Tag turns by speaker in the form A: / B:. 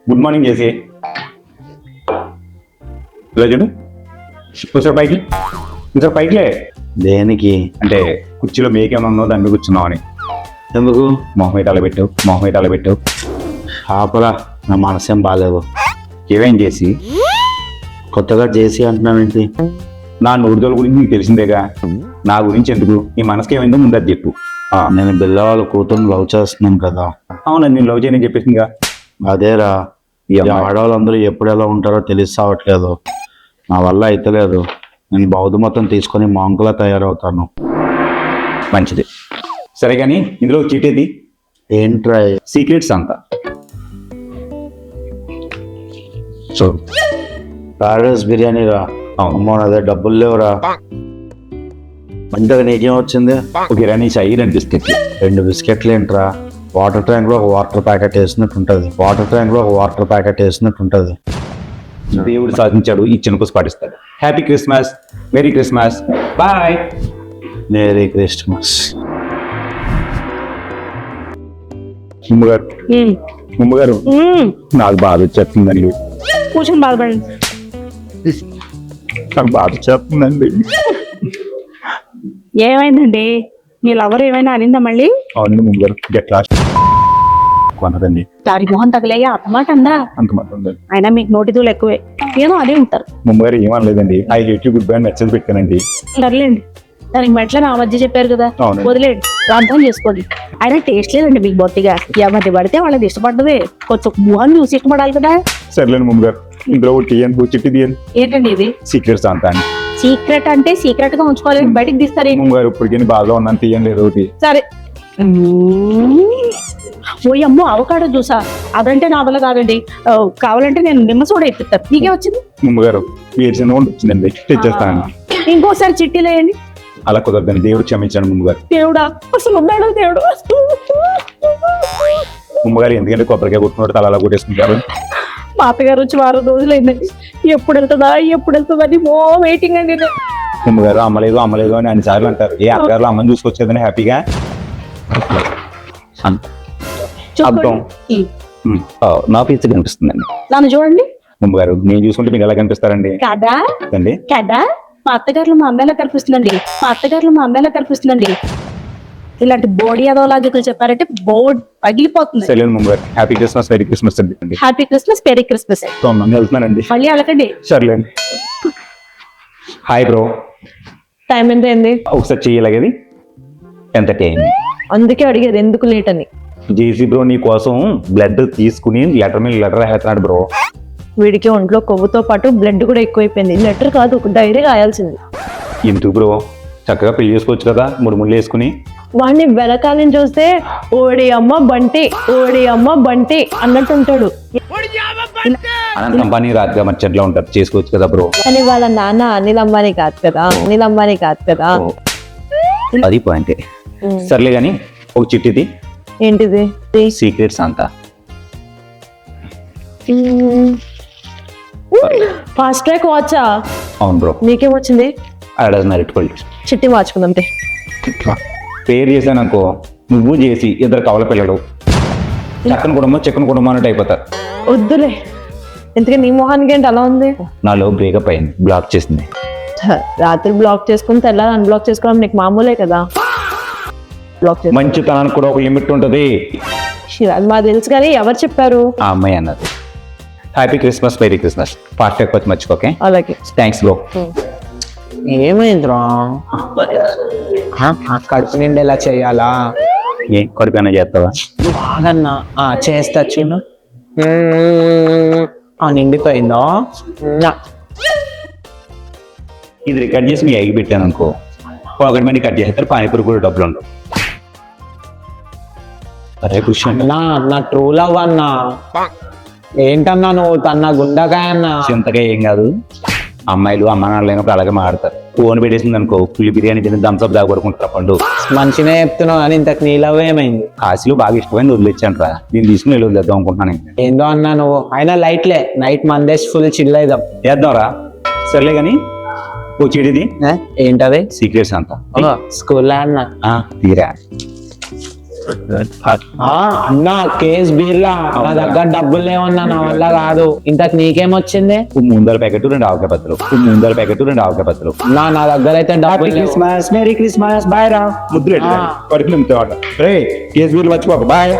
A: Good morning చేసి ఇలా చూడు కూర్చో పైకి కూర్చో పైకిలే
B: దేనికి?
A: అంటే కుర్చీలో మేకేమన్నా ఉందో దాని మీద కూర్చున్నావు అని.
B: ఎందుకు?
A: మొహం ఇటు అలబెట్టావు మొహం ఇటు అలబెట్టావు.
B: ఆపరా, నా మనసేం బాగాలేవు.
A: ఏమేం చేసి
B: కొత్తగా చేసి అంటున్నావేంటి?
A: నా నూరుదోల గురించి నీకు తెలిసిందేగా, నా గురించి ఎందుకు, నీ మనసుకి ఏమైందో ముందు అది చెప్పు.
B: నేను బిల్ల వాళ్ళ కూతురుని లవ్ చేస్తున్నాను కదా.
A: అవునండి, నేను లవ్ చేయని చెప్పేసిందిగా.
B: అదేరా,
A: ఈ అమ్మాయి.
B: ఆడవాళ్ళందరూ ఎప్పుడు ఎలా ఉంటారో తెలిసావట్లేదు. నా వల్ల అయితలేదు. నేను బౌద్ధ మతం తీసుకొని మాంకులా తయారవుతాను.
A: మంచిది, సరే కానీ ఇందులో చీటేది
B: ఏంట్రా?
A: సీక్రెట్స్ అంతా. సో
B: ఫ్రైడ్ రైస్ బిర్యానీ రా. అమ్మో, అదే డబ్బులు లేవురా. మంచిగా నీకేం వచ్చింది?
A: ఒక కిరాణీ చాయి 2 బిస్కెట్లు.
B: 2 బిస్కెట్లు ఏంట్రా? వాటర్ ట్యాంక్ లో ఒక వాటర్ ప్యాకెట్ వేసినట్టు ఉంటుంది.
A: దేవుడు సాధించాడు, ఈ చిన్నకోస పాటిస్తాడు. Happy Christmas, merry Christmas, bye.
B: Merry Christmas.
A: ముమ్మగారు నాకు బాధ వచ్చేస్తుందండి.
C: కూర్చొని బాధపడండి.
A: నాకు బాధ వచ్చేస్తుందండి.
C: ఏమైందండి? మీ లవర్ ఏమైనా అనిందా మళ్ళీ?
A: అవునండి ముమ్మగారు, గెట్ లాస్ట్ కొనదండి.
C: దారి మొహం తగలేయ అన్నమాట అందా.
A: అంత మాత్రం ఉందండి.
C: అయినా మీకు నోటిదూలు ఎక్కువే, ఏదో అదే ఉంటారు.
A: ముమ్మగారు ఏమనలేదండి, I hate you goodbye message పెట్టానండి.
C: సర్లేండి, దానికి మెట్ల నా మధ్య చెప్పారు కదా,
A: అవునండి.
C: వదిలేండి, ప్రాంతం చేసుకోండి. అయినా టేస్ట్ లేదండి మీకు బొత్తిగా. ఎవరి పడితే వాళ్ళది ఇష్టపడ్డదే, కొంచెం మొహం చూసి ఇష్టపడాలి కదా.
A: సర్లేండి ముమ్మగారు, ఇందులో తీయను చిట్టి తీయను.
C: ఏంటండి ఇది?
A: సీక్రెట్స్ అంతా అండి.
C: సీక్రెట్ అంటే సీక్రెట్ గా ఉంచుకోవాలి, బయటికి తీస్తారేంటి?
A: ముమ్మగారు ఇప్పటికీ బాధలో ఉన్నాను, తీయను లేదు ఒకటి.
C: సరే. ఓయమ్మో, అవకాడో జ్యూసా? అదంటే నా వల్ల కాదండి. కావాలంటే నేను నిమ్మ సోడా ఎత్తుతాను. నీకే వచ్చింది?
A: ముమ్మగారు వేసిన వచ్చిందండి, తెచ్చేస్తానండి.
C: ఇంకోసారి చిట్టీలు వేయండి.
A: అలా కుదరదండి, దేవుడు క్షమించాను ముమ్మగారు.
C: దేవుడా, అసలు ఉన్నాడు దేవుడు.
A: ముమ్మగారు ఎందుకంటే కొబ్బరికాయ కొట్టుకున్నట్టు తల అలా కొట్టేసుకుంటారు.
C: మా అత్తగారు వచ్చి 6 రోజులు అయిందండి. ఎప్పుడు వెళ్తుందా అని ఓ వెయిటింగ్ అండి.
A: ముమ్మగారు అమ్మలేదు అని అన్ని సార్లు అంటారు. ఏ అత్తగారు అమ్మని చూసుకొచ్చేదని హ్యాపీగా అర్థం. నా పీచ్ కనిపిస్తుందండి.
C: నన్ను చూడండి.
A: ముమ్మగారు నేను చూసుకుంటే మీకు ఎలా కనిపిస్తారండి?
C: కదా
A: అండి
C: కదా, మా అత్తగారులు మా అమ్మాయిలా కనిపిస్తుందండి. ఇలాంటి బోడీ ఏదో లాజికల్ చెప్పారంటే బోర్డ్ పగిలిపోతుంది.
A: సరే ముమ్మగారు, హ్యాపీ క్రిస్మస్, మెరీ క్రిస్మస్ అండి.
C: Happy Christmas, merry Christmas.
A: వెళ్తున్నానండి.
C: మళ్ళీ అలకండి.
A: సర్లేండి. Hi bro.
C: టైం ఎంత అయింది?
A: ఒకసారి చెయ్యలాగేది ఎంత అయింది?
C: అందుకే అడిగేది ఎందుకు లేట్ అని.
A: జేసీ బ్రో నీ కోసం బ్లడ్ తీసుకుని లెటర్ మీద లెటర్ రాస్తున్నాడు బ్రో.
C: వీడికి ఒంట్లో కొవ్వుతో పాటు బ్లడ్ కూడా ఎక్కువైపోయింది. లెటర్ కాదు, ఒక డైరీ రాయాల్సింది.
A: ఎందుకు బ్రో, చక్కగా పెళ్లి చేసుకోవచ్చు కదా, 3 ముళ్ళు వేసుకుని.
C: వాడిని వెనకాలని చూస్తే ఓడి అమ్మ బంటి అన్నట్టు ఉంటాడు.
A: అనంత అంబానీ రాత్రిగా మర్చెట్లో ఉంటారు, చేసుకోవచ్చు కదా బ్రో.
C: కానీ వాళ్ళ నాన్న అనిల్ అంబానీ కాదు కదా.
A: అది పాయింటే. సర్లే గాని ఒక చిట్టిది.
C: ఏంటిది?
A: సీక్రెట్స్ అంతా.
C: ఫాస్ట్ ట్రాక్ వాచా?
A: అవును బ్రో.
C: నీకేమొచ్చింది?
A: అరెట్టుకోండి.
C: చిట్టి మార్చుకుందాం.
A: పేరు చేశాను అనుకో, నువ్వు చేసి 2 కవల పిల్లడు చికెన్ కుటుంబం అన్నట్టు అయిపోతారు.
C: వద్దులే, ఎందుకంటే నీ మొహానికి ఏంటి అలా ఉంది?
A: నాలో బ్రేకప్ అయింది, బ్లాక్ చేసింది.
C: రాత్రి బ్లాక్ చేసుకుని తెల్లారి అన్బ్లాక్ చేసుకోవడం నీకు మామూలే కదా. బ్లాక్
A: మంచితనానికి కూడా ఒక లిమిట్ ఉంటుంది.
C: అది మాకు తెలుసు, కానీ ఎవరు చెప్పారు?
A: ఆ అమ్మాయి అన్నది. Happy Christmas, merry Christmas. Fast వచ్చి మర్చిపోకే.
C: అలాగే,
A: థ్యాంక్స్ బ్రో.
D: ఏమైందిరా? కడుపు నిండా ఎలా చేయాలా?
A: ఏం కడుపు చేస్తావా?
D: బాగన్నా చేస్తా. చిన్న నిండిపోయిందో.
A: ఇది రికార్డ్ చేసి మీ ఎగి పెట్టాను అనుకో, 1 మంది కట్ చేస్తారు, పానీపూరి కూడా డబ్బులు ఉండవు. అరే ఖుషి
D: నా ట్రూ లవ్ అన్నా. ఏంటన్నా నువ్వు తన గుండకాయ అన్నా?
A: చింతగా ఏం కాదు, అమ్మాయిలు అమ్మ నాన్న లేనప్పుడు అలాగే మాడతారు. ఫోన్ పెట్టేసింది అనుకో, ఫుల్ బిర్యానీ తిని థమ్స్అప్ దాగొడుకుంటారు పండు.
D: మంచినే చెప్తున్నావు, కానీ ఇంతకు నీ లవ్ ఏమైంది?
A: కాశీలో బాగా ఇష్టమైంది వదిలేచ్చాను రా, దీన్ని తీసుకుని వదిలేద్దాం అనుకుంటున్నాను.
D: ఏందో అన్నా నువ్వు. అయినా లైట్లే, నైట్ మందేసి ఫుల్ చిల్ అయిదాం.
A: వేద్దాం రా. సర్లే కానీ వచ్చేది
D: ఏంటది?
A: సీక్రెట్స్ అంతా
D: స్కూల్లో అన్నా.
A: తీరా
D: అన్నా కేస్ బీర్లా నా దగ్గర డబ్బులు లేవన్నా నా వల్ల కాదు. ఇంతకు నీకేమొచ్చింది?
A: ముందర ప్యాకెట్ 2 ఆవకాయ పత్రులు, ముందర ప్యాకెట్ 2 ఆవకాయ పత్రులు.
D: నా దగ్గర అయితే డబ్బులు లేవు.
A: క్రిస్మస్, మేరీ క్రిస్మస్, బాయ్ రా. ముద్దులు కడుపు నింపుతావాట. రే కేసు వీళ్ళు మర్చిపోక బాయ్.